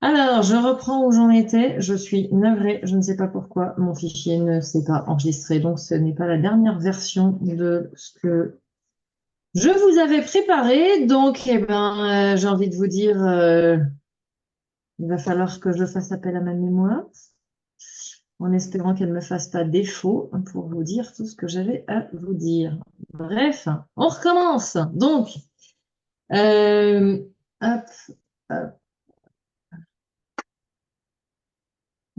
Alors, je reprends où j'en étais. Je suis navrée. Je ne sais pas pourquoi mon fichier ne s'est pas enregistré. Donc, ce n'est pas la dernière version de ce que je vous avais préparé. Donc, j'ai envie de vous dire, il va falloir que je fasse appel à ma mémoire en espérant qu'elle ne me fasse pas défaut pour vous dire tout ce que j'avais à vous dire. Bref, on recommence. Donc, euh, hop, hop.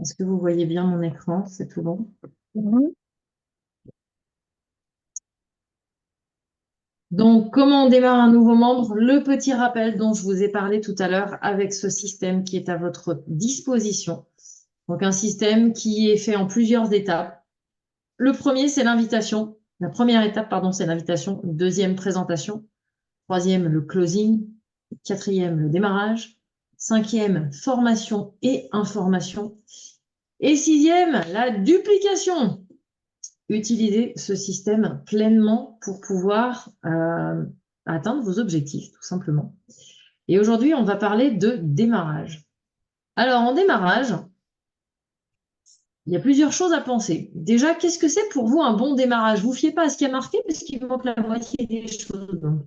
Est-ce que vous voyez bien mon écran? C'est tout bon? Mhm. Donc, comment on démarre un nouveau membre? Le petit rappel dont je vous ai parlé tout à l'heure avec ce système qui est à votre disposition. Donc, un système qui est fait en plusieurs étapes. Le premier, c'est l'invitation. La première étape, pardon, c'est l'invitation. Deuxième, présentation. Troisième, le closing. Quatrième, le démarrage. Cinquième, formation et information. Et sixième, la duplication. Utiliser ce système pleinement pour pouvoir atteindre vos objectifs, tout simplement. Et aujourd'hui, on va parler de démarrage. Alors, en démarrage, il y a plusieurs choses à penser. Déjà, qu'est-ce que c'est pour vous un bon démarrage? Vous ne fiez pas à ce qui a marqué parce qu'il manque la moitié des choses. Donc,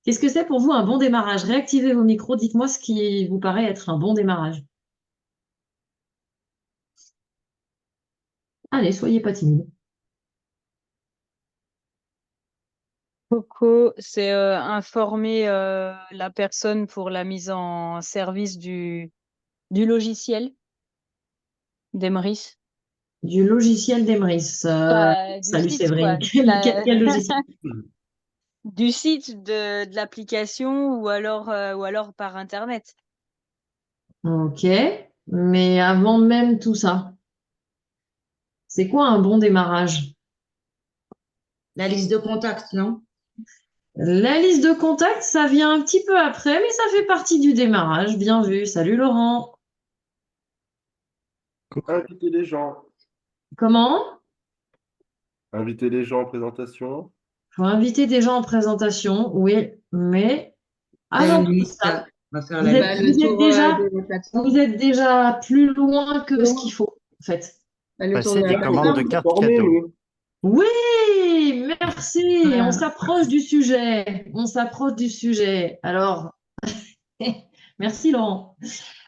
qu'est-ce que c'est pour vous un bon démarrage? Réactivez vos micros, dites-moi ce qui vous paraît être un bon démarrage. Allez, soyez pas timide. Coco, c'est informer la personne pour la mise en service du logiciel d'Emrys. Du logiciel d'Emrys. Du Salut site, quoi. Séverine. Quel logiciel? Du site de l'application ou alors par Internet. Ok, mais avant même tout ça, c'est quoi un bon démarrage? La liste de contacts, non? La liste de contacts, ça vient un petit peu après, mais ça fait partie du démarrage. Bien vu. Salut Laurent. Inviter les gens. Comment? Inviter les gens en présentation. Faut inviter des gens en présentation, oui, mais Faire avant une tout liste. ça, On va faire la liste. vous Le êtes tour déjà, de la vous plateforme. êtes déjà plus loin que ce qu'il faut, en fait. Le tour Passer de la des On commandes va de plateforme. se cartes former, cadeaux. nous. Oui, merci. On Voilà. s'approche du sujet. On s'approche du sujet. Alors, merci Laurent.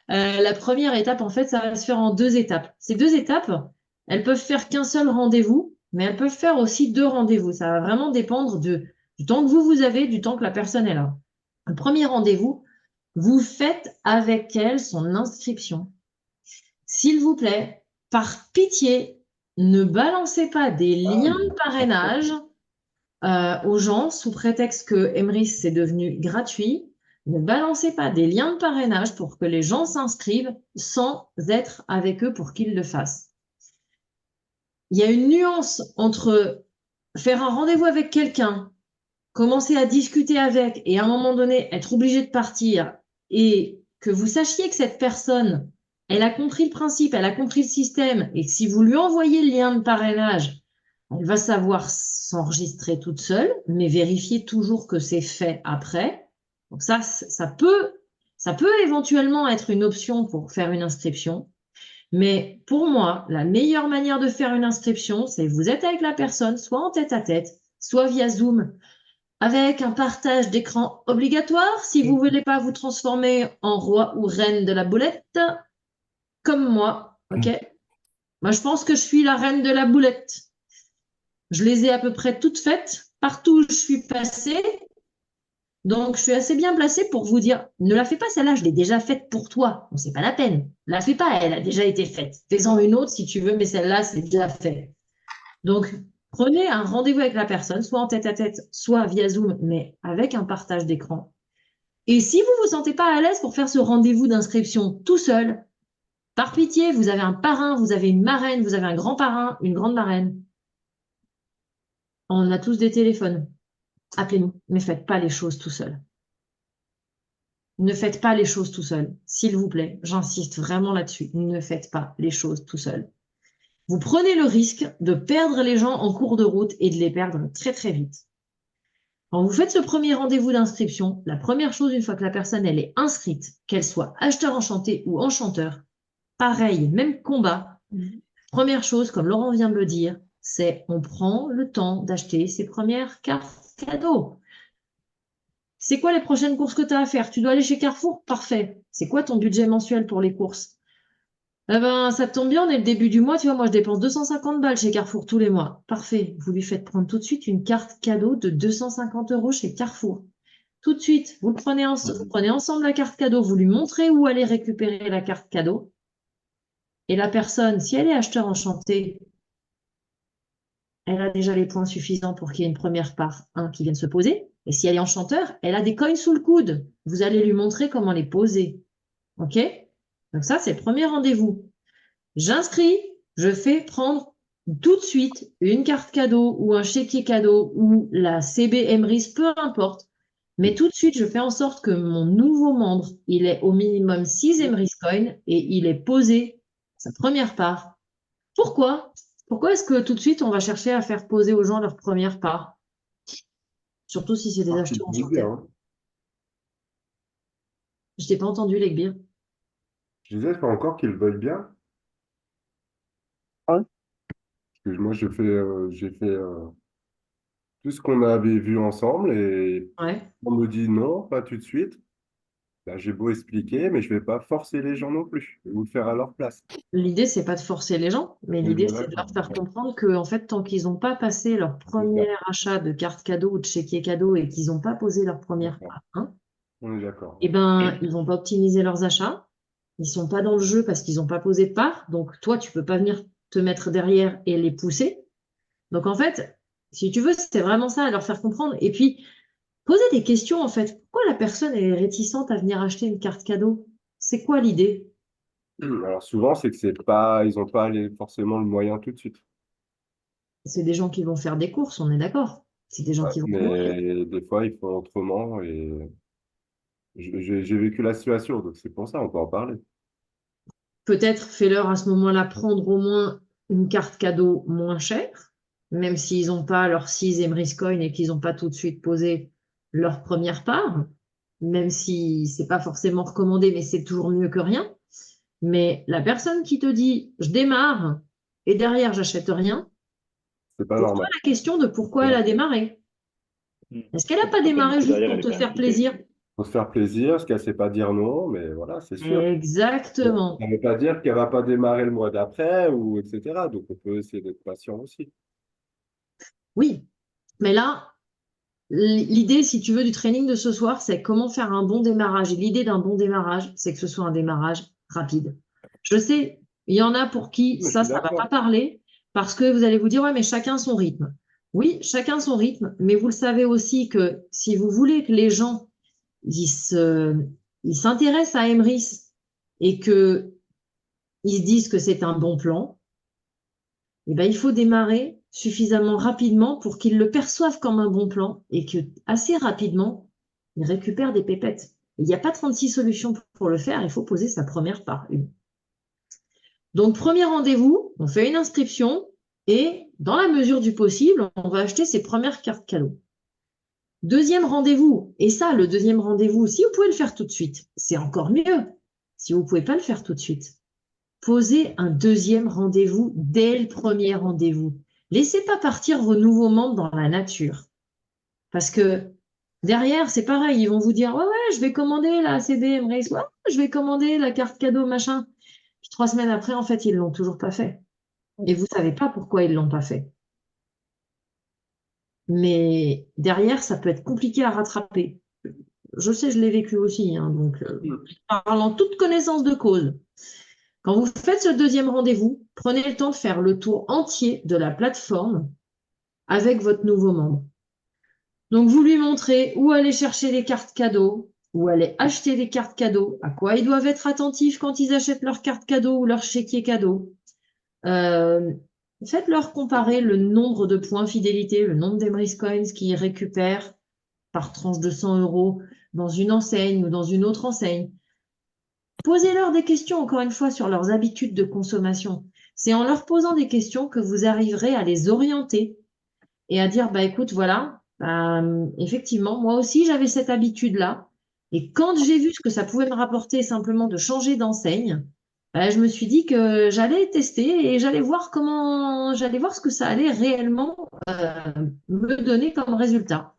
La première étape, en fait, ça va se faire en deux étapes. Ces deux étapes, elles peuvent faire qu'un seul rendez-vous, mais elles peuvent faire aussi deux rendez-vous. Ça va vraiment dépendre du temps que vous avez, du temps que la personne est là. Le premier rendez-vous, vous faites avec elle son inscription. S'il vous plaît, par pitié, ne balancez pas des liens de parrainage aux gens sous prétexte que Emrys c'est devenu gratuit. Ne balancez pas des liens de parrainage pour que les gens s'inscrivent sans être avec eux pour qu'ils le fassent. Il y a une nuance entre faire un rendez-vous avec quelqu'un, commencer à discuter avec et à un moment donné être obligé de partir et que vous sachiez que cette personne, elle a compris le principe, elle a compris le système et que si vous lui envoyez le lien de parrainage, elle va savoir s'enregistrer toute seule, mais vérifier toujours que c'est fait après. Donc ça peut éventuellement être une option pour faire une inscription. Mais pour moi, la meilleure manière de faire une inscription, c'est vous êtes avec la personne, soit en tête à tête, soit via Zoom, avec un partage d'écran obligatoire. Si vous ne voulez pas vous transformer en roi ou reine de la boulette, comme moi, ok? Moi, je pense que je suis la reine de la boulette. Je les ai à peu près toutes faites, partout où je suis passée. Donc, je suis assez bien placée pour vous dire, ne la fais pas celle-là, je l'ai déjà faite pour toi. Bon, c'est pas la peine. La fais pas, elle a déjà été faite. Fais-en une autre si tu veux, mais celle-là, c'est déjà fait. Donc, prenez un rendez-vous avec la personne, soit en tête à tête, soit via Zoom, mais avec un partage d'écran. Et si vous ne vous sentez pas à l'aise pour faire ce rendez-vous d'inscription tout seul, par pitié, vous avez un parrain, vous avez une marraine, vous avez un grand parrain, une grande marraine. On a tous des téléphones. Appelez-nous, ne faites pas les choses tout seul. Ne faites pas les choses tout seul, s'il vous plaît. J'insiste vraiment là-dessus. Ne faites pas les choses tout seul. Vous prenez le risque de perdre les gens en cours de route et de les perdre très très vite. Quand vous faites ce premier rendez-vous d'inscription, la première chose, une fois que la personne elle est inscrite, qu'elle soit acheteur enchanté ou enchanteur, pareil, même combat. Première chose, comme Laurent vient de le dire, c'est on prend le temps d'acheter ses premières cartes cadeaux. C'est quoi les prochaines courses que tu as à faire? Tu dois aller chez Carrefour? Parfait. C'est quoi ton budget mensuel pour les courses? Eh ben, ça tombe bien, on est le début du mois. Tu vois, moi, je dépense 250 balles chez Carrefour tous les mois. Parfait. Vous lui faites prendre tout de suite une carte cadeau de 250 € chez Carrefour. Tout de suite, vous prenez ensemble la carte cadeau, vous lui montrez où aller récupérer la carte cadeau. Et la personne, si elle est acheteur enchanté, elle a déjà les points suffisants pour qu'il y ait une première part, qui vienne se poser. Et si elle est enchanteur, elle a des coins sous le coude. Vous allez lui montrer comment les poser. OK? Donc ça, c'est le premier rendez-vous. J'inscris, je fais prendre tout de suite une carte cadeau ou un chéquier cadeau ou la CB Emrys, peu importe. Mais tout de suite, je fais en sorte que mon nouveau membre, il ait au minimum 6 Emrys coins et il ait posé sa première part. Pourquoi? Pourquoi est-ce que tout de suite, on va chercher à faire poser aux gens leur première part? Surtout si c'est des Ah, acheteurs c'est enchantés. bien, hein. Je t'ai pas entendu, Legbir. Je disais, il faut encore qu'ils veuillent bien. Ouais. Parce que moi, j'ai fait tout ce qu'on avait vu ensemble et Ouais. on me dit non, pas tout de suite. Ben, j'ai beau expliquer, mais je vais pas forcer les gens non plus, ou le faire à leur place. L'idée, c'est pas de forcer les gens, mais On est l'idée, bien c'est de leur d'accord. faire comprendre que, en fait, tant qu'ils n'ont pas passé leur C'est premier ça. achat de carte cadeau ou de chéquier cadeau et qu'ils n'ont pas posé leur première D'accord. part, On est d'accord. eh ben, ils vont pas optimiser leurs achats. Ils sont pas dans le jeu parce qu'ils n'ont pas posé de part. Donc, toi, tu peux pas venir te mettre derrière et les pousser. Donc, en fait, si tu veux, c'est vraiment ça, à leur faire comprendre. Et puis, poser des questions, en fait. Pourquoi la personne est réticente à venir acheter une carte cadeau? C'est quoi l'idée? Alors souvent, c'est que c'est pas, ils n'ont pas forcément le moyen tout de suite. C'est des gens qui vont faire des courses, on est d'accord. C'est des gens Ouais, qui vont courir. mais des fois, ils font autrement et j'ai vécu la situation, donc c'est pour ça, on peut en parler. Peut-être fais-leur à ce moment-là prendre au moins une carte cadeau moins chère, même s'ils n'ont pas leur 6 Emrys Coin et qu'ils n'ont pas tout de suite posé leur première part, même si c'est pas forcément recommandé, mais c'est toujours mieux que rien. Mais la personne qui te dit je démarre et derrière j'achète rien, C'est pas pose-toi normal. la question de pourquoi elle a démarré. Est-ce qu'elle n'a pas Après, du démarré coup, juste derrière, pour elle est te pas faire impliquée. plaisir? Faut se faire plaisir, parce qu'elle sait pas dire non, mais voilà, c'est sûr. Exactement. Ça ne veut pas dire qu'elle va pas démarrer le mois d'après, ou etc. Donc on peut essayer d'être patient aussi. Oui, mais là, l'idée, si tu veux, du training de ce soir, c'est comment faire un bon démarrage. Et l'idée d'un bon démarrage, c'est que ce soit un démarrage rapide. Je sais, il y en a pour qui Mais je ça suis ne va pas d'accord. parler parce que vous allez vous dire, ouais, mais chacun son rythme. Oui, chacun son rythme, mais vous le savez aussi que si vous voulez que les gens ils s'intéressent à Emrys et que ils se disent que c'est un bon plan, eh ben, il faut démarrer suffisamment rapidement pour qu'ils le perçoivent comme un bon plan et que assez rapidement, ils récupèrent des pépettes. Il n'y a pas 36 solutions pour le faire, il faut poser sa première part. Donc, premier rendez-vous, on fait une inscription et dans la mesure du possible, on va acheter ses premières cartes cadeaux. Deuxième rendez-vous, et ça, le deuxième rendez-vous, si vous pouvez le faire tout de suite, c'est encore mieux. Si vous ne pouvez pas le faire tout de suite, posez un deuxième rendez-vous dès le premier rendez-vous. Laissez pas partir vos nouveaux membres dans la nature. Parce que derrière, c'est pareil, ils vont vous dire, ouais, ouais, je vais commander la CD Embrace, ouais, je vais commander la carte cadeau, machin. Puis 3 semaines après, en fait, ils l'ont toujours pas fait. Et vous savez pas pourquoi ils l'ont pas fait. Mais derrière, ça peut être compliqué à rattraper. Je sais, je l'ai vécu aussi, hein, donc je parle en toute connaissance de cause. Quand vous faites ce deuxième rendez-vous, prenez le temps de faire le tour entier de la plateforme avec votre nouveau membre. Donc, vous lui montrez où aller chercher les cartes cadeaux, où aller acheter les cartes cadeaux, à quoi ils doivent être attentifs quand ils achètent leurs cartes cadeaux ou leur chéquier cadeau. Faites-leur comparer le nombre de points fidélité, le nombre d'Emrys Coins qu'ils récupèrent par tranche de 100 € dans une enseigne ou dans une autre enseigne. Posez-leur des questions, encore une fois, sur leurs habitudes de consommation. C'est en leur posant des questions que vous arriverez à les orienter et à dire, bah écoute, voilà, Effectivement, moi aussi, j'avais cette habitude-là. Et quand j'ai vu ce que ça pouvait me rapporter simplement de changer d'enseigne, je me suis dit que j'allais tester et j'allais voir ce que ça allait réellement me donner comme résultat.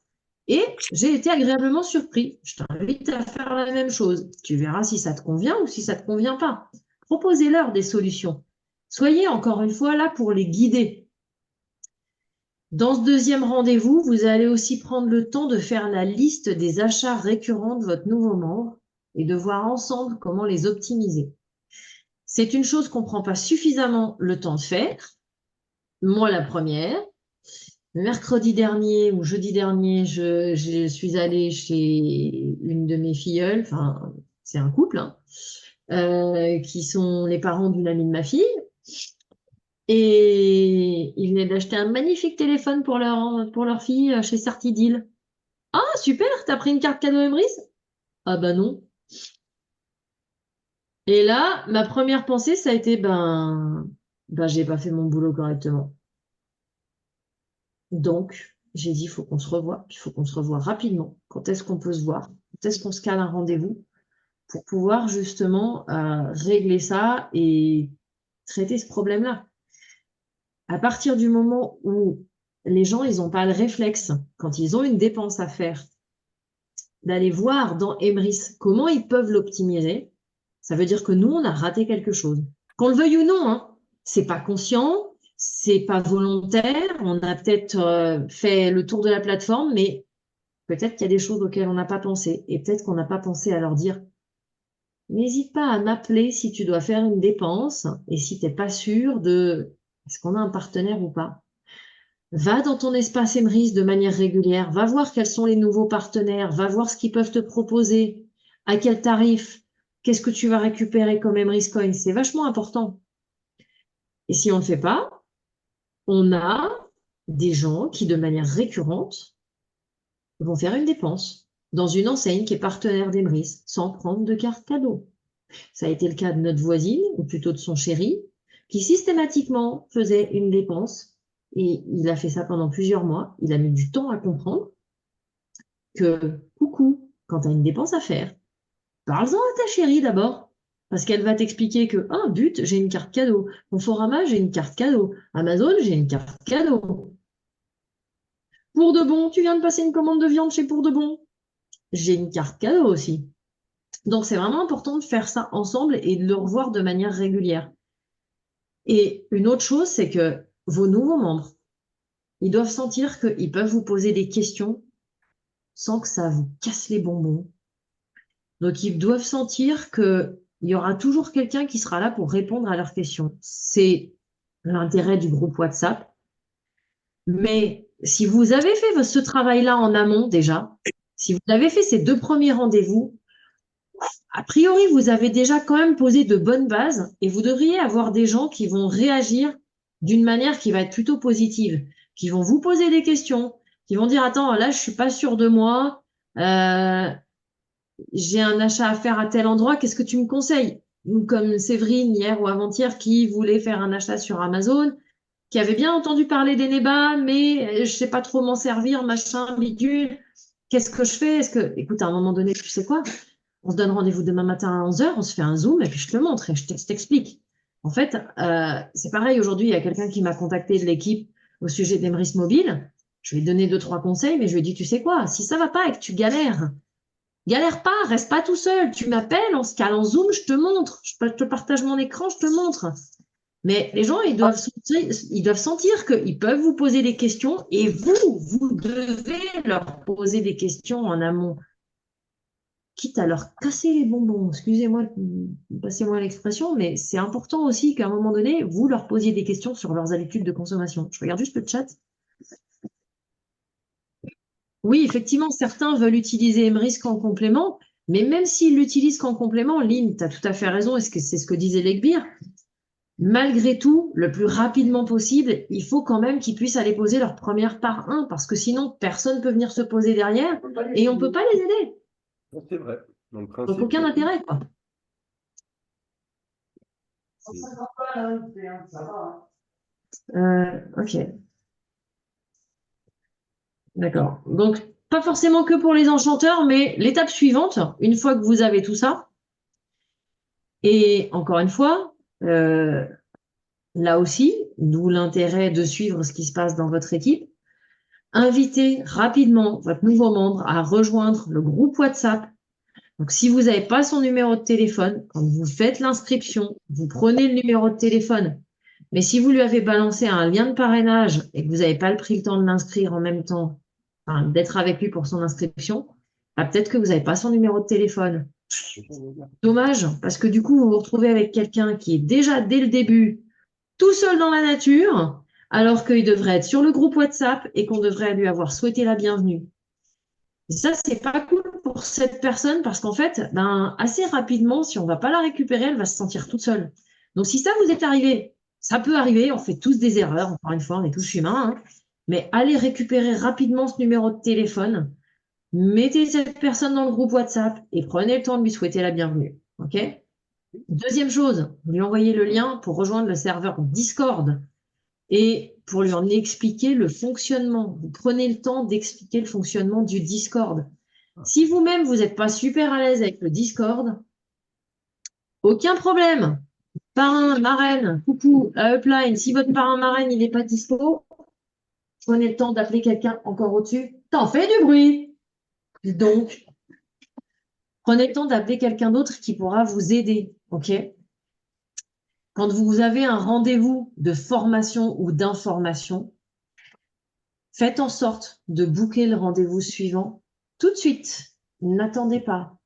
Et j'ai été agréablement surpris. Je t'invite à faire la même chose. Tu verras si ça te convient ou si ça ne te convient pas. Proposez-leur des solutions. Soyez encore une fois là pour les guider. Dans ce deuxième rendez-vous, vous allez aussi prendre le temps de faire la liste des achats récurrents de votre nouveau membre et de voir ensemble comment les optimiser. C'est une chose qu'on ne prend pas suffisamment le temps de faire. Moi, la première. Mercredi dernier ou jeudi dernier, je suis allée chez une de mes filleules, enfin, c'est un couple, hein, qui sont les parents d'une amie de ma fille. Et ils venaient d'acheter un magnifique téléphone pour leur fille chez Certidil. Ah, super, t'as pris une carte cadeau Emrys? Ah bah non. Et là, ma première pensée, ça a été, j'ai pas fait mon boulot correctement. Donc, j'ai dit, il faut qu'on se revoie, il faut qu'on se revoie rapidement. Quand est-ce qu'on peut se voir? Quand est-ce qu'on se cale un rendez-vous pour pouvoir justement régler ça et traiter ce problème-là? À partir du moment où les gens, ils n'ont pas le réflexe, quand ils ont une dépense à faire, d'aller voir dans Emrys comment ils peuvent l'optimiser, ça veut dire que nous, on a raté quelque chose. Qu'on le veuille ou non, hein, c'est pas conscient, c'est pas volontaire, on a peut-être fait le tour de la plateforme, mais peut-être qu'il y a des choses auxquelles on n'a pas pensé. Et peut-être qu'on n'a pas pensé à leur dire, n'hésite pas à m'appeler si tu dois faire une dépense et si tu n'es pas sûr de est-ce qu'on a un partenaire ou pas. Va dans ton espace Emrys de manière régulière, va voir quels sont les nouveaux partenaires, va voir ce qu'ils peuvent te proposer, à quel tarif, qu'est-ce que tu vas récupérer comme Emrys Coin. C'est vachement important. Et si on ne le fait pas, on a des gens qui, de manière récurrente, vont faire une dépense dans une enseigne qui est partenaire d'Emrys sans prendre de carte cadeau. Ça a été le cas de notre voisine, ou plutôt de son chéri, qui systématiquement faisait une dépense et il a fait ça pendant plusieurs mois. Il a mis du temps à comprendre que, coucou, quand tu as une dépense à faire, parle-en à ta chérie d'abord. Parce qu'elle va t'expliquer que, ah, But, j'ai une carte cadeau. Conforama, j'ai une carte cadeau. Amazon, j'ai une carte cadeau. Pour de bon, tu viens de passer une commande de viande chez Pour de bon. J'ai une carte cadeau aussi. Donc, c'est vraiment important de faire ça ensemble et de le revoir de manière régulière. Et une autre chose, c'est que vos nouveaux membres, ils doivent sentir qu'ils peuvent vous poser des questions sans que ça vous casse les bonbons. Donc, ils doivent sentir qu'il y aura toujours quelqu'un qui sera là pour répondre à leurs questions. C'est l'intérêt du groupe WhatsApp. Mais si vous avez fait ce travail-là en amont déjà, si vous avez fait ces 2 premiers rendez-vous, a priori, vous avez déjà quand même posé de bonnes bases et vous devriez avoir des gens qui vont réagir d'une manière qui va être plutôt positive, qui vont vous poser des questions, qui vont dire, attends, là, je suis pas sûre de moi, j'ai un achat à faire à tel endroit, qu'est-ce que tu me conseilles? Ou comme Séverine hier ou avant-hier qui voulait faire un achat sur Amazon, qui avait bien entendu parler d'Eneba, mais je sais pas trop m'en servir, machin, bidule. Qu'est-ce que je fais? Écoute, à un moment donné, tu sais quoi? On se donne rendez-vous demain matin à 11h, on se fait un Zoom et puis je te montre et je t'explique. En fait, c'est pareil, aujourd'hui, il y a quelqu'un qui m'a contacté de l'équipe au sujet d'Emrys Mobile. Je lui ai donné 2, 3 conseils, mais je lui ai dit, tu sais quoi, si ça va pas et que tu galères, galère pas, reste pas tout seul. Tu m'appelles, on se cale en Zoom, je te montre. Je te partage mon écran, je te montre. Mais les gens, ils doivent sentir qu'ils peuvent vous poser des questions et vous devez leur poser des questions en amont, quitte à leur casser les bonbons. Excusez-moi, passez-moi l'expression, mais c'est important aussi qu'à un moment donné, vous leur posiez des questions sur leurs habitudes de consommation. Je regarde juste le chat. Oui, effectivement, certains veulent utiliser Emrys en complément, mais même s'ils l'utilisent qu'en complément, Lynn, tu as tout à fait raison, et c'est ce que disait Legbir, malgré tout, le plus rapidement possible, il faut quand même qu'ils puissent aller poser leur première part 1, parce que sinon, personne ne peut venir se poser derrière, et on ne peut pas les aider. C'est vrai. Dans le Donc, principe, aucun intérêt, quoi. Ok. D'accord. Donc, pas forcément que pour les enchanteurs, mais l'étape suivante, une fois que vous avez tout ça, et encore une fois, là aussi, d'où l'intérêt de suivre ce qui se passe dans votre équipe, invitez rapidement votre nouveau membre à rejoindre le groupe WhatsApp. Donc, si vous n'avez pas son numéro de téléphone, quand vous faites l'inscription, vous prenez le numéro de téléphone. Mais si vous lui avez balancé un lien de parrainage et que vous n'avez pas pris le temps de l'inscrire en même temps, enfin, d'être avec lui pour son inscription, bah, peut-être que vous n'avez pas son numéro de téléphone. Dommage, parce que du coup, vous vous retrouvez avec quelqu'un qui est déjà dès le début tout seul dans la nature, alors qu'il devrait être sur le groupe WhatsApp et qu'on devrait lui avoir souhaité la bienvenue. Et ça, c'est pas cool pour cette personne parce qu'en fait, ben, assez rapidement, si on va pas la récupérer, elle va se sentir toute seule. Donc, si ça vous est arrivé, ça peut arriver, on fait tous des erreurs, encore une fois, on est tous humains, hein, mais allez récupérer rapidement ce numéro de téléphone, mettez cette personne dans le groupe WhatsApp et prenez le temps de lui souhaiter la bienvenue. OK? Deuxième chose, vous lui envoyez le lien pour rejoindre le serveur Discord et pour lui en expliquer le fonctionnement. Vous prenez le temps d'expliquer le fonctionnement du Discord. Si vous-même, vous n'êtes pas super à l'aise avec le Discord, aucun problème. Parrain, marraine, coucou, la upline, si votre parrain, marraine, il n'est pas dispo, prenez le temps d'appeler quelqu'un encore au-dessus. T'en fais du bruit. Donc, prenez le temps d'appeler quelqu'un d'autre qui pourra vous aider. OK? Quand vous avez un rendez-vous de formation ou d'information, faites en sorte de booker le rendez-vous suivant tout de suite. N'attendez pas.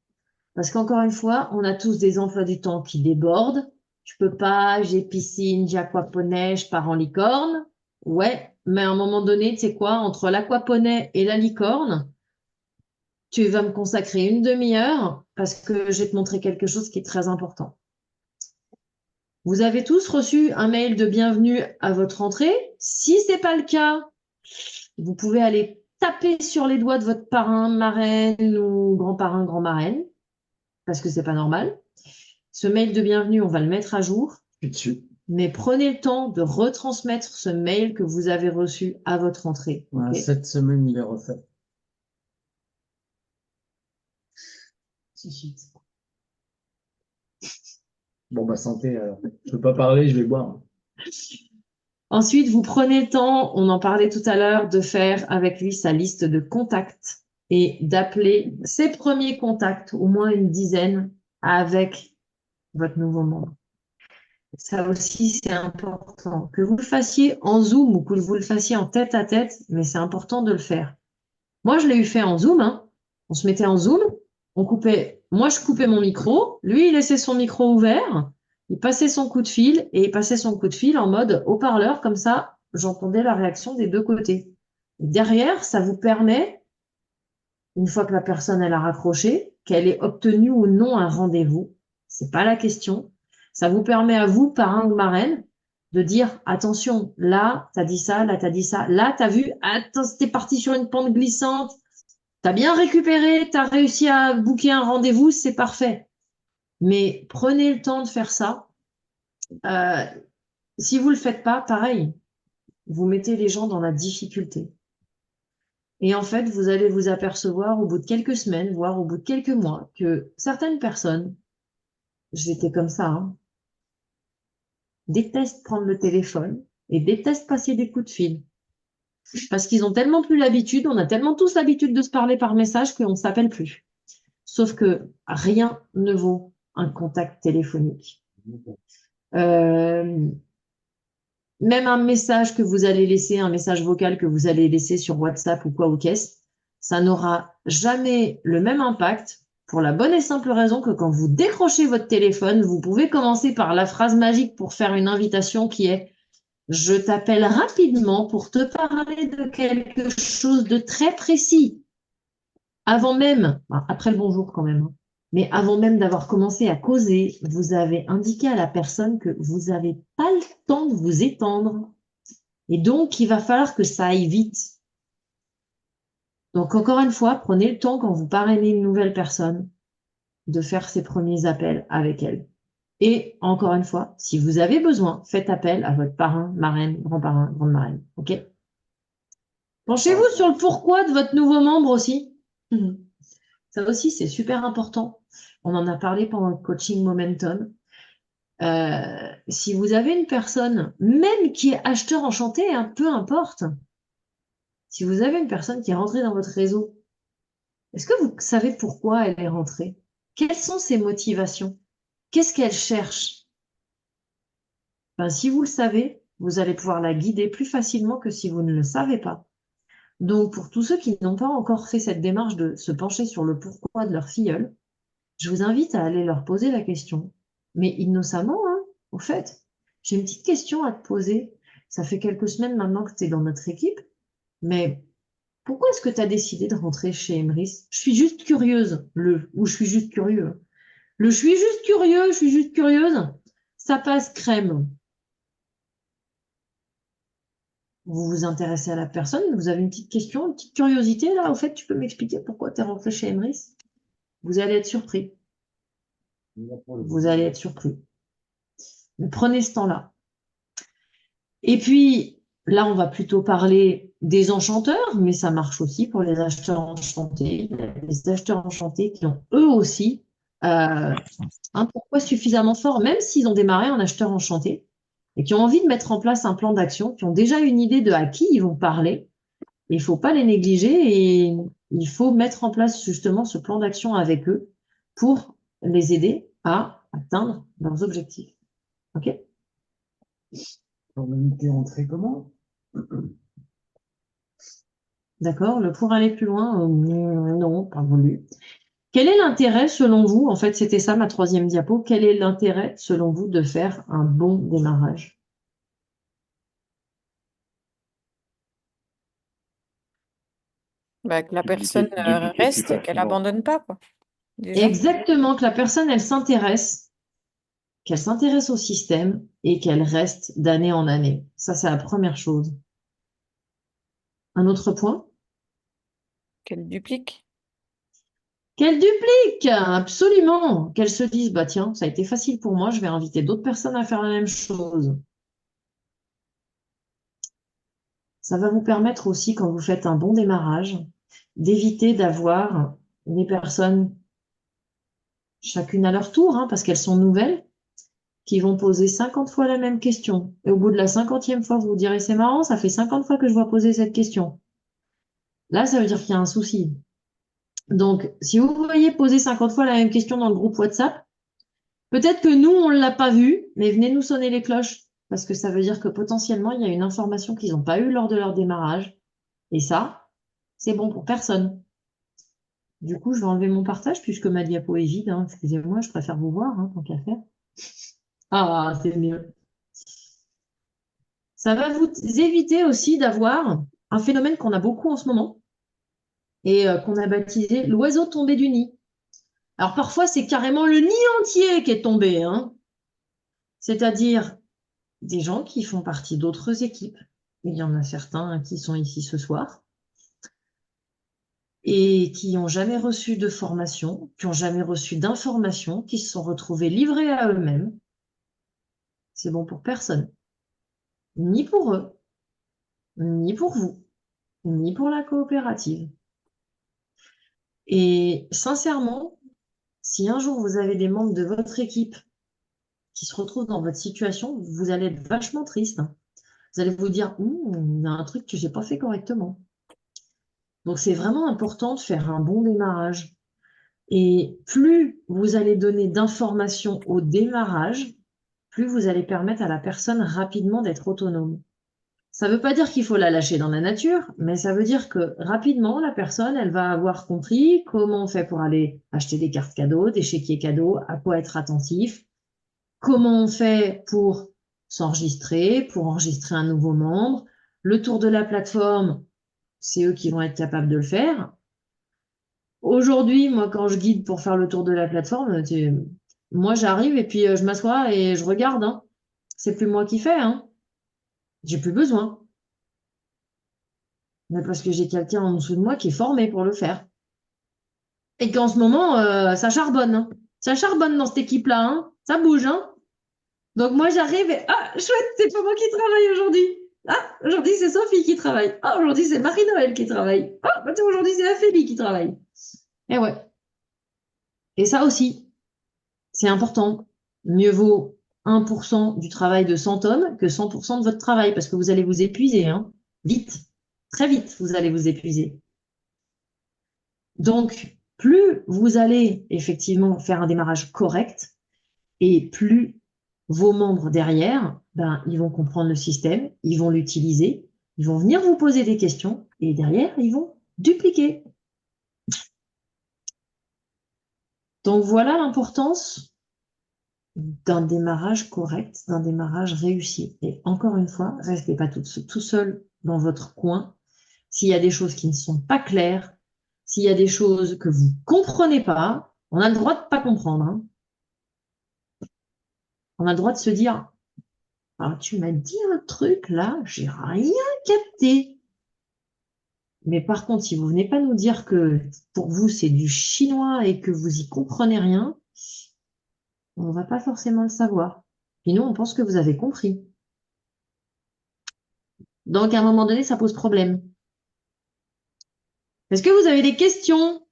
Parce qu'encore une fois, on a tous des emplois du temps qui débordent. Je peux pas, j'ai piscine, j'ai aquaponais, je pars en licorne. Ouais, mais à un moment donné, tu sais quoi, entre l'aquaponais et la licorne, tu vas me consacrer une demi-heure parce que je vais te montrer quelque chose qui est très important. Vous avez tous reçu un mail de bienvenue à votre entrée. Si ce n'est pas le cas, vous pouvez aller taper sur les doigts de votre parrain, marraine ou grand-parrain, grand-marraine, parce que c'est pas normal. Ce mail de bienvenue, on va le mettre à jour. Mais prenez le temps de retransmettre ce mail que vous avez reçu à votre entrée. Ouais, OK? cette semaine, il est refait. Bon, bah, santé, alors. Je peux pas parler, je vais boire. Ensuite, vous prenez le temps, on en parlait tout à l'heure, de faire avec lui sa liste de contacts et d'appeler ses premiers contacts, au moins une dizaine, avec votre nouveau membre. Ça aussi, c'est important. Que vous le fassiez en Zoom ou que vous le fassiez en tête à tête, mais c'est important de le faire. Moi, je l'ai eu fait en Zoom, hein. On se mettait en Zoom, moi, je coupais mon micro, lui, il laissait son micro ouvert, il passait son coup de fil et il passait son coup de fil en mode haut-parleur, comme ça, j'entendais la réaction des deux côtés. Derrière, ça vous permet, une fois que la personne, elle a raccroché, qu'elle ait obtenu ou non un rendez-vous. C'est pas la question. Ça vous permet à vous, parrain ou marraine, de dire, attention, là, t'as dit ça, là, t'as dit ça, là, t'as vu, attends, t'es parti sur une pente glissante, t'as bien récupéré, t'as réussi à booker un rendez-vous, c'est parfait. Mais prenez le temps de faire ça. Si vous le faites pas, pareil, vous mettez les gens dans la difficulté. Et en fait, vous allez vous apercevoir au bout de quelques semaines, voire au bout de quelques mois, que certaines personnes, j'étais comme ça, hein, détestent prendre le téléphone et détestent passer des coups de fil. Parce qu'ils ont tellement plus l'habitude, on a tellement tous l'habitude de se parler par message qu'on ne s'appelle plus. Sauf que rien ne vaut un contact téléphonique. Même un message que vous allez laisser, un message vocal que vous allez laisser sur WhatsApp ou quoi ou qu'est-ce, ça n'aura jamais le même impact pour la bonne et simple raison que quand vous décrochez votre téléphone, vous pouvez commencer par la phrase magique pour faire une invitation qui est « Je t'appelle rapidement pour te parler de quelque chose de très précis. » Avant même, après le bonjour quand même, hein, mais avant même d'avoir commencé à causer, vous avez indiqué à la personne que vous n'avez pas le temps de vous étendre. Et donc, il va falloir que ça aille vite. Donc, encore une fois, prenez le temps quand vous parrainez une nouvelle personne de faire ses premiers appels avec elle. Et encore une fois, si vous avez besoin, faites appel à votre parrain, marraine, grand-parrain, grande-marraine. OK ? Penchez-vous sur le pourquoi de votre nouveau membre aussi. Ça aussi, c'est super important. On en a parlé pendant le coaching Momentum. Si vous avez une personne, même qui est acheteur enchanté, peu importe, si vous avez une personne qui est rentrée dans votre réseau, est-ce que vous savez pourquoi elle est rentrée? Quelles sont ses motivations? Qu'est-ce qu'elle cherche? Ben, si vous le savez, vous allez pouvoir la guider plus facilement que si vous ne le savez pas. Donc, pour tous ceux qui n'ont pas encore fait cette démarche de se pencher sur le pourquoi de leur filleule, je vous invite à aller leur poser la question. Mais innocemment, au fait, j'ai une petite question à te poser. Ça fait quelques semaines maintenant que tu es dans notre équipe, mais pourquoi est-ce que tu as décidé de rentrer chez Emrys? Je suis juste curieuse, ou je suis juste curieux. Je suis juste curieux, je suis juste curieuse, ça passe crème. Vous vous intéressez à la personne, vous avez une petite question, une petite curiosité là, au fait, tu peux m'expliquer pourquoi tu es rentré chez Emrys? Vous allez être surpris. Vous allez être surpris. Mais prenez ce temps-là. Et puis, là, on va plutôt parler des enchanteurs, mais ça marche aussi pour les acheteurs enchantés. Il y a des acheteurs enchantés qui ont eux aussi un pourquoi suffisamment fort, même s'ils ont démarré en acheteur enchanté, et qui ont envie de mettre en place un plan d'action, qui ont déjà une idée de à qui ils vont parler. Il ne faut pas les négliger et il faut mettre en place justement ce plan d'action avec eux pour les aider à atteindre leurs objectifs. OK? On est rentré comment? D'accord? Pour aller plus loin, non, pas voulu. Quel est l'intérêt selon vous? En fait, c'était ça ma troisième diapo. Quel est l'intérêt selon vous de faire un bon démarrage? Bah, que la Dupliquer- personne dupliquer plus reste, qu'elle facilement. abandonne pas, quoi. Déjà. Exactement, que la personne, elle s'intéresse, qu'elle s'intéresse au système et qu'elle reste d'année en année. Ça, c'est la première chose. Un autre point? Qu'elle duplique. Qu'elle duplique, absolument. Qu'elle se dise, bah tiens, ça a été facile pour moi, je vais inviter d'autres personnes à faire la même chose. Ça va vous permettre aussi, quand vous faites un bon démarrage, d'éviter d'avoir des personnes, chacune à leur tour, parce qu'elles sont nouvelles, qui vont poser 50 fois la même question. Et au bout de la 50e fois, vous vous direz, c'est marrant, ça fait 50 fois que je vois poser cette question. Là, ça veut dire qu'il y a un souci. Donc, si vous voyez poser 50 fois la même question dans le groupe WhatsApp, peut-être que nous, on ne l'a pas vu, mais venez nous sonner les cloches, parce que ça veut dire que potentiellement, il y a une information qu'ils n'ont pas eue lors de leur démarrage. Et ça, c'est bon pour personne. Du coup, je vais enlever mon partage puisque ma diapo est vide. Excusez-moi, je préfère vous voir, tant qu'à faire. Ah, c'est mieux. Ça va vous éviter aussi d'avoir un phénomène qu'on a beaucoup en ce moment et qu'on a baptisé l'oiseau tombé du nid. Alors parfois, c'est carrément le nid entier qui est tombé, C'est-à-dire des gens qui font partie d'autres équipes. Il y en a certains qui sont ici ce soir et qui n'ont jamais reçu de formation, qui n'ont jamais reçu d'information, qui se sont retrouvés livrés à eux-mêmes. C'est bon pour personne. Ni pour eux, ni pour vous, ni pour la coopérative. Et sincèrement, si un jour vous avez des membres de votre équipe qui se retrouvent dans votre situation, vous allez être vachement triste. Vous allez vous dire, il y a un truc que je n'ai pas fait correctement. Donc, c'est vraiment important de faire un bon démarrage. Et plus vous allez donner d'informations au démarrage, plus vous allez permettre à la personne rapidement d'être autonome. Ça ne veut pas dire qu'il faut la lâcher dans la nature, mais ça veut dire que rapidement, la personne, elle va avoir compris comment on fait pour aller acheter des cartes cadeaux, des chéquiers cadeaux, à quoi être attentif, comment on fait pour s'enregistrer, pour enregistrer un nouveau membre. Le tour de la plateforme, c'est eux qui vont être capables de le faire. Aujourd'hui, moi, quand je guide pour faire le tour de la plateforme, moi, j'arrive et puis je m'assois et je regarde. C'est plus moi qui fais. J'ai plus besoin. Mais parce que j'ai quelqu'un en dessous de moi qui est formé pour le faire. Et qu'en ce moment, ça charbonne. Ça charbonne dans cette équipe-là. Ça bouge. Donc moi, j'arrive et « Ah, chouette, c'est pas moi qui travaille aujourd'hui. Ah, aujourd'hui, c'est Sophie qui travaille. Ah, aujourd'hui, c'est Marie-Noël qui travaille. Ah, bah, tiens, aujourd'hui, c'est Ophélie qui travaille. Et ouais. Et ça aussi, c'est important. Mieux vaut 1% du travail de 100 hommes que 100% de votre travail, parce que vous allez vous épuiser, hein. Vite, très vite, vous allez vous épuiser. Donc, plus vous allez effectivement faire un démarrage correct, et plus vos membres derrière, ben, ils vont comprendre le système, ils vont l'utiliser, ils vont venir vous poser des questions, et derrière, ils vont dupliquer. Donc voilà l'importance d'un démarrage correct, d'un démarrage réussi. Et encore une fois, restez pas tout seul dans votre coin. S'il y a des choses qui ne sont pas claires, s'il y a des choses que vous comprenez pas, on a le droit de pas comprendre, hein. On a le droit de se dire, ah, tu m'as dit un truc là, j'ai rien capté. Mais par contre, si vous venez pas nous dire que pour vous c'est du chinois et que vous y comprenez rien, on va pas forcément le savoir. Puis nous, on pense que vous avez compris. Donc à un moment donné, ça pose problème. Est-ce que vous avez des questions?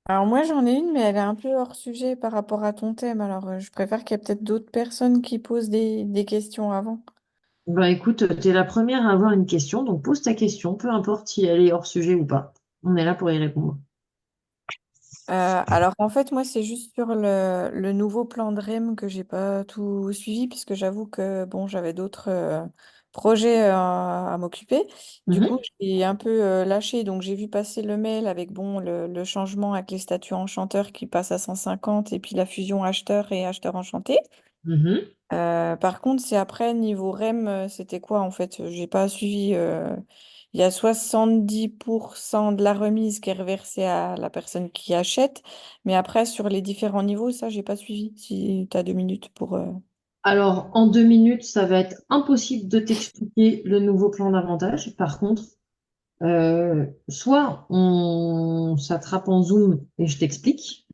Alors moi j'en ai une, mais elle est un peu hors sujet par rapport à ton thème. Alors je préfère qu'il y ait peut-être d'autres personnes qui posent des questions avant. Ben écoute, tu es la première à avoir une question, donc pose ta question, peu importe si elle est hors sujet ou pas. On est là pour y répondre. Alors en fait moi c'est juste sur le nouveau plan de REM que j'ai pas tout suivi puisque j'avoue que bon j'avais d'autres projets à m'occuper. Du Mhm, coup j'ai un peu lâché, donc j'ai vu passer le mail avec bon le changement avec les statuts enchanteurs qui passent à 150 et puis la fusion acheteur et acheteur enchanté. mhm. Par contre, c'est après, niveau REM, c'était quoi en fait? J'ai pas suivi. Il y a 70% de la remise qui est reversée à la personne qui achète, mais après, sur les différents niveaux, ça, j'ai pas suivi. Si tu as 2 minutes pour. Alors, en 2 minutes, ça va être impossible de t'expliquer le nouveau plan d'avantage. Par contre, soit on s'attrape en Zoom et je t'explique,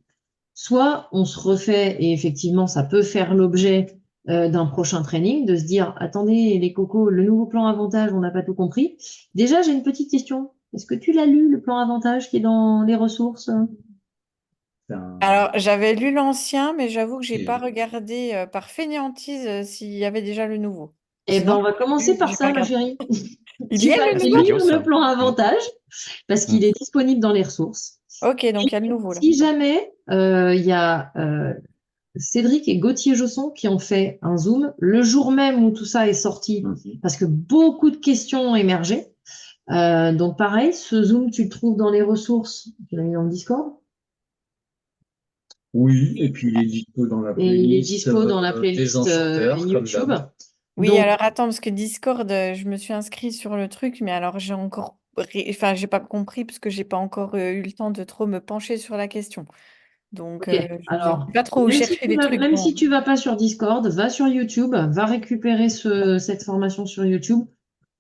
soit on se refait, et effectivement, ça peut faire l'objet d'un prochain training, de se dire, attendez, les cocos, le nouveau plan avantage, on n'a pas tout compris. Déjà, j'ai une petite question. Est-ce que tu l'as lu, le plan avantage qui est dans les ressources? C'est un- Alors, j'avais lu l'ancien, mais j'avoue que j'ai pas c'est- regardé par fainéantise s'il y avait déjà le nouveau. Eh ben, Sinon, on va commencer par j'ai pas ça, ma regardé. chérie. Il Tu y a vas le C'est nouveau? lire idiot, le ça. plan avantage parce Mm. qu'il est disponible dans les ressources. Ok, donc il y a le Et nouveau là. si jamais il y a Cédric et Gauthier Josson qui ont fait un Zoom le jour même où tout ça est sorti, parce que beaucoup de questions ont émergé. Donc pareil, ce Zoom, tu le trouves dans les ressources. Tu l'as mis dans le Discord Oui, et puis il est dispo dans la et il est playlist dispo dans la des playlist enchanteurs, comme YouTube. d'hab. Oui, Donc, alors attends, parce que Discord, je me suis inscrite sur le truc, mais alors j'ai encore, enfin, j'ai pas compris parce que j'ai pas encore eu le temps de trop me pencher sur la question. Donc, ok. je Alors, sais pas trop où chercher des trucs. même Bon, si tu vas pas sur Discord, va sur YouTube, va récupérer cette formation sur YouTube.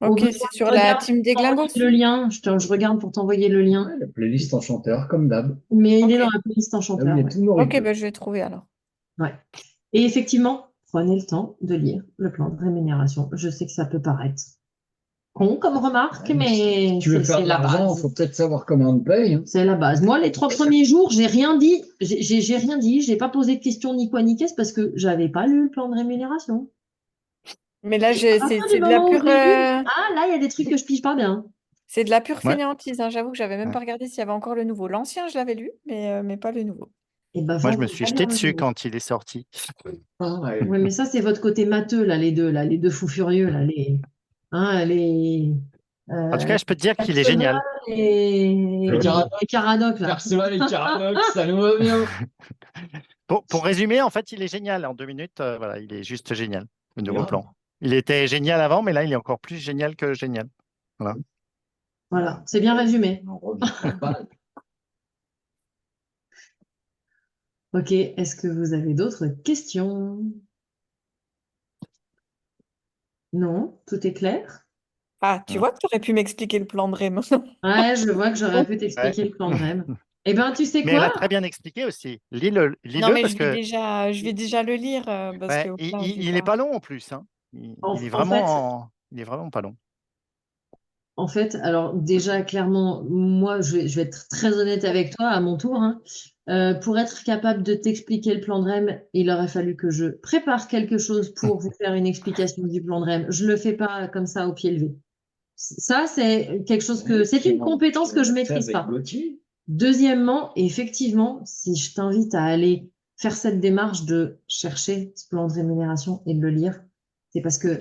Au ok, besoin, c'est sur la regarde team des pour t'envoyer Glingos. le lien. Je regarde pour t'envoyer le lien. Ouais, la playlist enchanteur, comme d'hab. Mais il est Ok, dans la playlist Là où il enchanteur. y a Ouais. tout nourri. ok, bah, je vais trouver alors. Ouais. Et effectivement, prenez le temps de lire le plan de rémunération. Je sais que ça peut paraître con comme remarque, Ouais, mais mais si tu veux faire c'est de la l'argent, il base. faut peut-être savoir comment on te paye, hein. C'est la base. Moi, les 3 premiers jours, j'ai rien dit. J'ai rien dit. J'ai pas posé de questions ni quoi ni qu'est-ce parce que j'avais pas lu le plan de rémunération. Mais là, À partir du c'est de la moment où pure, je l'ai lu, ah là, il y a des trucs que je pige pas bien. c'est de la pure Ouais. fainéantise, hein. J'avoue que j'avais même Ouais. pas regardé s'il y avait encore le nouveau. L'ancien, je l'avais lu, mais pas le nouveau. Et ben, Moi, je me va suis lire jeté le dessus nouveau. quand il est sorti. Ah, ouais. Oui, mais ça, c'est votre côté matheux, là, les deux fous furieux, là, En tout cas, je peux te dire qu'il est Perceval génial. et Caradoc, là. Perceval et Caradoc, ça nous va bien. Pour résumer, en fait, il est génial. En 2 minutes, voilà, il est juste génial, le nouveau Bien. plan. Il était génial avant, mais là, il est encore plus génial que génial. Voilà. Voilà, c'est bien résumé. On revient à la base. Ok, est-ce que vous avez d'autres questions? Non, tout est clair? Ah, tu Mm. vois que tu aurais pu m'expliquer le plan de Rem. Ouais, je vois que j'aurais pu Ouais. t'expliquer le plan de REM. Eh ben, tu sais Mais elle a quoi? très bien expliqué aussi. Lis-le Non, mais parce que je vais déjà le lire parce ouais, que là, j'ai il est pas. pas long en plus. Hein. En, en fait, Il est vraiment pas long. alors déjà, clairement, moi, je vais être très honnête avec toi à mon tour, hein. Pour être capable de t'expliquer le plan de REM, il aurait fallu que je prépare quelque chose pour vous faire une explication du plan de REM. Je ne le fais pas comme ça au pied levé. Ça, c'est quelque chose c'est une compétence que je maîtrise pas. Deuxièmement, effectivement, si je t'invite à aller faire cette démarche de chercher ce plan de rémunération et de le lire, c'est parce que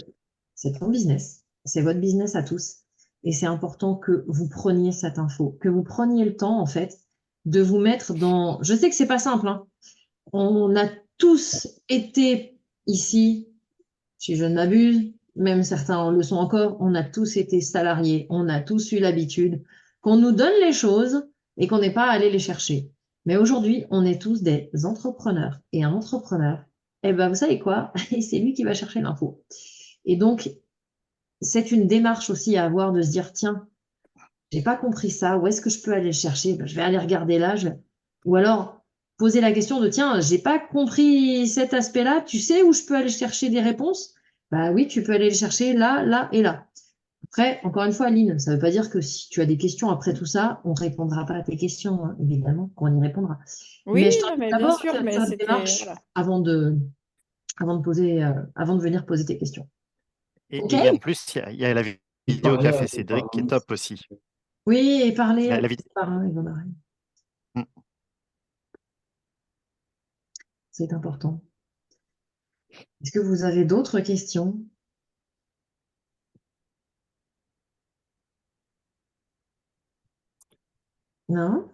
c'est ton business, c'est votre business à tous. Et c'est important que vous preniez cette info, que vous preniez le temps, en fait, de vous mettre dans. Je sais que c'est pas simple, hein. On a tous été ici, si je ne m'abuse, même certains le sont encore, on a tous été salariés, on a tous eu l'habitude qu'on nous donne les choses et qu'on n'est pas allé les chercher. Mais aujourd'hui, on est tous des entrepreneurs. Et un entrepreneur, eh ben, vous savez quoi? C'est lui qui va chercher l'info. Et donc, c'est une démarche aussi à avoir de se dire, tiens, j'ai pas compris ça, où est-ce que je peux aller le chercher? Ben, je vais aller regarder là. Ou alors, poser la question de, tiens, j'ai pas compris cet aspect-là, tu sais où je peux aller chercher des réponses? Bah oui, tu peux aller les chercher là, là et là. Après, encore une fois, Aline, ça ne veut pas dire que si tu as des questions après tout ça, on ne répondra pas à tes questions, hein, évidemment, qu'on y répondra. Oui, Mais je non, t'invite mais bien d'abord sûr, à mais faire une c'était démarche voilà. avant de venir poser tes questions. OK? Et en plus, il y a la vidéo qu'a fait Cédric qui est top aussi. Oui, et parler La à vidéo. tes parents, ils vont arrêter. C'est important. Est-ce que vous avez d'autres questions? Non?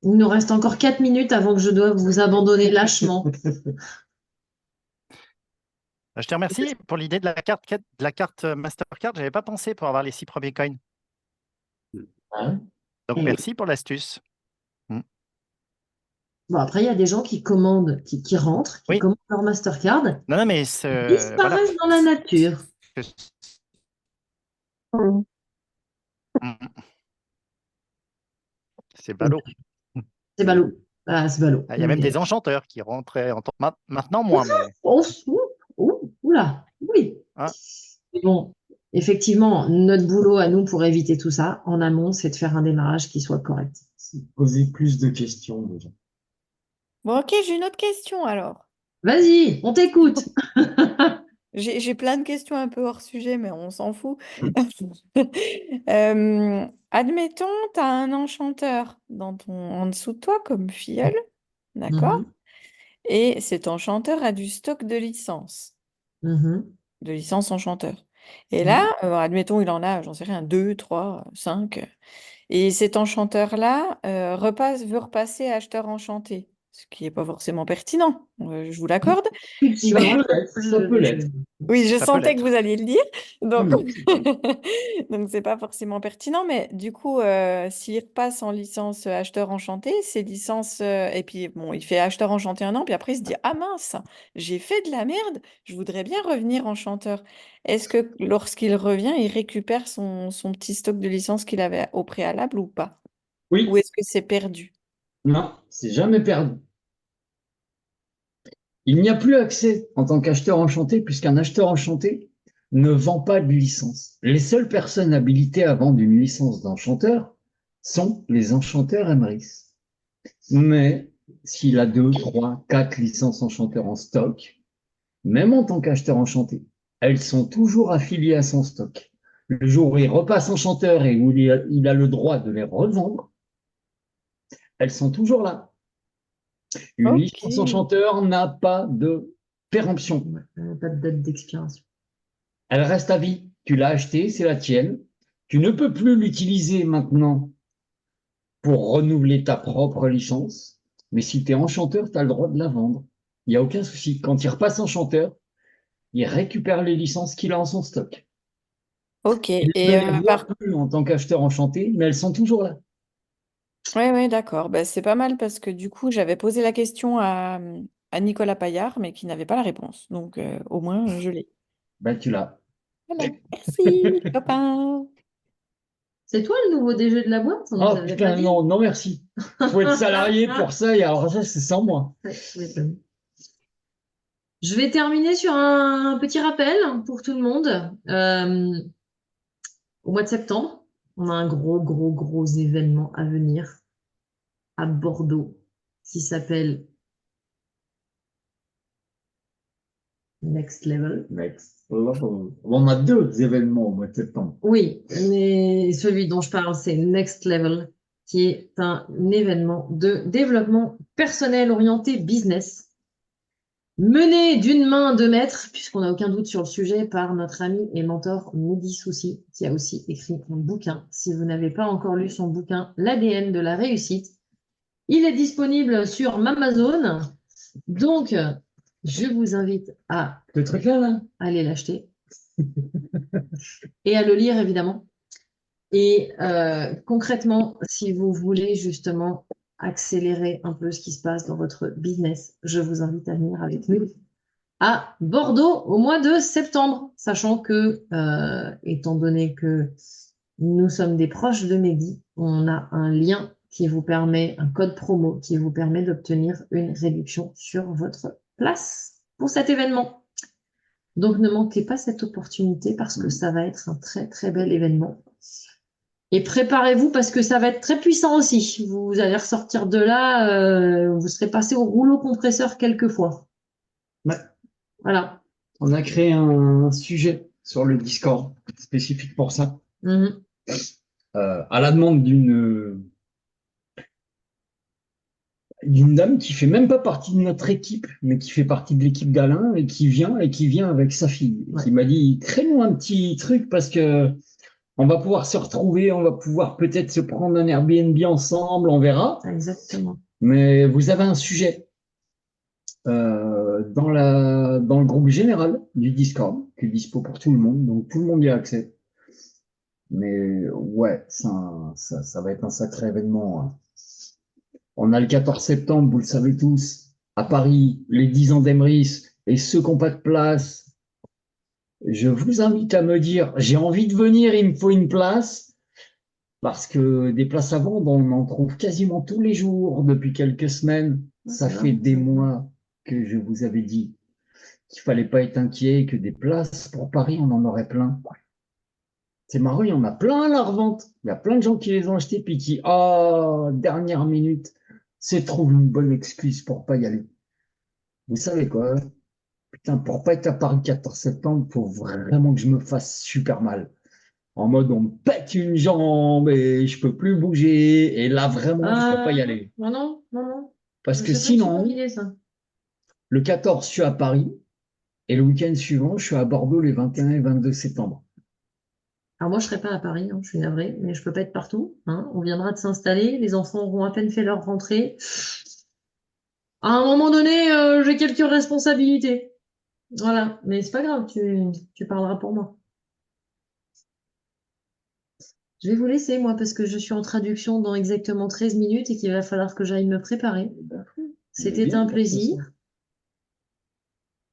Il nous reste encore 4 minutes avant que je doive vous abandonner lâchement. Je te remercie pour l'idée de la carte Mastercard. Je n'avais pas pensé pour avoir les 6 premiers coins. Hein? Donc, Et merci pour l'astuce. bon, après, il y a des gens qui commandent, qui rentrent, qui Oui, commandent leur Mastercard, non, non, mais voilà. disparaissent dans la nature. C'est ballot. C'est ballot. Ah, c'est ballot. Il y a même des enchanteurs qui rentraient maintenant moins, mais Oh, oula, oui. hein. Mais bon, effectivement, notre boulot à nous pour éviter tout ça, en amont, c'est de faire un démarrage qui soit correct. Poser plus de questions déjà. Bon, ok, j'ai une autre question alors. Vas-y, on t'écoute. J'ai plein de questions un peu hors sujet, mais on s'en fout. Admettons, tu as un enchanteur en dessous de toi comme filleul, d'accord? Mhm, Et cet enchanteur a du stock mhm, de licences enchanteur. Et là, mhm. admettons, il en a, j'en sais rien, 2, 3, 5. Et cet enchanteur-là veut repasser acheteur enchanté, ce qui n'est pas forcément pertinent, je vous l'accorde. Effectivement, Mais Ça peut l'être. oui, je Ça peut sentais que l'être. vous alliez le dire, donc Hmm. donc c'est pas forcément pertinent. Mais du coup, s'il repasse en licence acheteur enchanté, ces licences et puis bon, il fait acheteur enchanté un an, puis après il se dit ah mince, j'ai fait de la merde, je voudrais bien revenir enchanteur. Est-ce que lorsqu'il revient, il récupère son petit stock de licences qu'il avait au préalable ou pas? Ou Oui, est-ce que c'est perdu? non, c'est jamais perdu. Il n'y a plus accès en tant qu'acheteur enchanté, puisqu'un acheteur enchanté ne vend pas de licence. Les seules personnes habilitées à vendre une licence d'enchanteur sont les enchanteurs Emrys. Mais s'il a 2, 3, 4 licences enchanteurs en stock, même en tant qu'acheteur enchanté, elles sont toujours affiliées à son stock. Le jour où il repasse enchanteur et où il a le droit de les revendre, elles sont toujours là. Une Ok. licence enchanteur n'a pas de péremption. Pas de date d'expiration. Elle reste à vie. Tu l'as achetée, c'est la tienne. Tu ne peux plus l'utiliser maintenant pour renouveler ta propre licence. Mais si tu es enchanteur, tu as le droit de la vendre. Il n'y a aucun souci. Quand il repasse enchanteur, il récupère les licences qu'il a en son stock. Ok. Il Et ne les voit plus en tant qu'acheteur enchanté, mais elles sont toujours là. ouais, d'accord. Bah, c'est pas mal parce que du coup, j'avais posé la question à Nicolas Paillard, mais qui n'avait pas la réponse. Donc, au moins, je l'ai. Ben, tu l'as. Voilà. Merci, copain. C'est toi le nouveau DG de la boîte? On nous Oh avait pas putain, dit. non, non merci. Faut être salarié pour ça, et alors ça, c'est sans moi. Ouais, tu m'étonnes. Je vais terminer sur un petit rappel pour tout le monde. Au mois de septembre, on a un gros événement à venir à Bordeaux qui s'appelle Next Level. Next level. On a 2 événements au mois de septembre. Oui, mais celui dont je parle, c'est Next Level, qui est un événement de développement personnel orienté business, mené d'une main de maître, puisqu'on n'a aucun doute sur le sujet, par notre ami et mentor Mehdi Souci, qui a aussi écrit un bouquin. Si vous n'avez pas encore lu son bouquin, L'ADN de la réussite, il est disponible sur Amazon. Donc, je vous invite à Le truc là, aller l'acheter et à le lire, évidemment. Et concrètement, si vous voulez justement accélérer un peu ce qui se passe dans votre business, je vous invite à venir avec nous à Bordeaux au mois de septembre, sachant que, étant donné que nous sommes des proches de Mehdi, on a un lien qui vous permet, un code promo qui vous permet d'obtenir une réduction sur votre place pour cet événement. Donc ne manquez pas cette opportunité parce que ça va être un très bel événement. Et préparez-vous parce que ça va être très puissant aussi. Vous allez ressortir de là, vous serez passé au rouleau compresseur quelques fois. Ouais. Voilà. on a créé un sujet sur le Discord spécifique pour ça, Mhm. à la demande d'une dame qui fait même pas partie de notre équipe, mais qui fait partie de l'équipe d'Alain et qui vient avec sa fille. Ouais. Qui m'a dit, crée-nous un petit truc parce que on va pouvoir se retrouver, on va pouvoir peut-être se prendre un Airbnb ensemble, on verra. Exactement. Mais vous avez un sujet dans le groupe général du Discord qui est dispo pour tout le monde, donc tout le monde y a accès. Mais ouais, ça va être un sacré événement, hein. On a le 14 septembre, vous le savez tous, à Paris, les 10 ans d'Emrys, et ceux qui n'ont pas de place, je vous invite à me dire, j'ai envie de venir, il me faut une place, parce que des places à vendre, on en trouve quasiment tous les jours depuis quelques semaines. Ça c'est fait vrai, des c'est vrai. mois que je vous avais dit qu'il fallait pas être inquiet, que des places pour Paris, on en aurait plein. C'est marrant, il y en a plein à la revente. Il y a plein de gens qui les ont achetés puis qui, dernière minute, se trouvent une bonne excuse pour pas y aller. Vous savez quoi? Putain, pour pas être à Paris 14 septembre, faut vraiment que je me fasse super mal. En mode, on me pète une jambe et je peux plus bouger. Et là, vraiment, je peux pas y aller. Non. Parce que C'est pas une super sinon, idée, ça. le 14, je suis à Paris. Et le week-end suivant, je suis à Bordeaux les 21 et 22 septembre. Alors moi, je serai pas à Paris, hein, je suis navrée, mais je peux pas être partout, hein. On viendra de s'installer, les enfants auront à peine fait leur rentrée. À un moment donné, j'ai quelques responsabilités. Voilà, mais c'est pas grave, tu parleras pour moi. Je vais vous laisser, moi, parce que je suis en traduction dans exactement 13 minutes et qu'il va falloir que j'aille me préparer. C'était bien, un de toute plaisir. façon.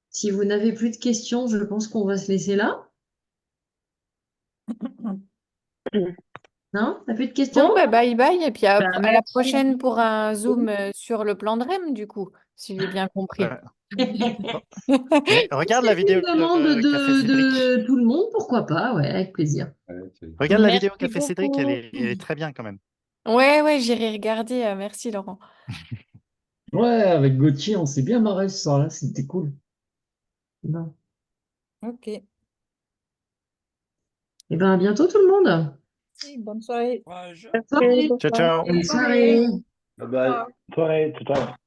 Si vous n'avez plus de questions, je pense qu'on va se laisser là. Non? T'as plus de questions? Bon, bah, bye bye. Et puis à la merci. prochaine pour un zoom sur le plan de REM, du coup, si j'ai bien compris. Mais regarde la C'est vidéo une demande qu'a fait Cédric. de tout le monde, pourquoi pas? Ouais, avec plaisir. Regarde la Merci vidéo qu'a fait Cédric, beaucoup. elle est très bien quand même. Ouais, j'irai regarder. Merci, Laurent. Ouais, avec Gauthier, on s'est bien marré ce soir-là, c'était cool. Bon. Ok. Eh ben, à bientôt tout le monde. Bonne soirée. Bonne soirée. Ciao, ciao. Bonne soirée. Bye bye. Soirée, tout à l'heure.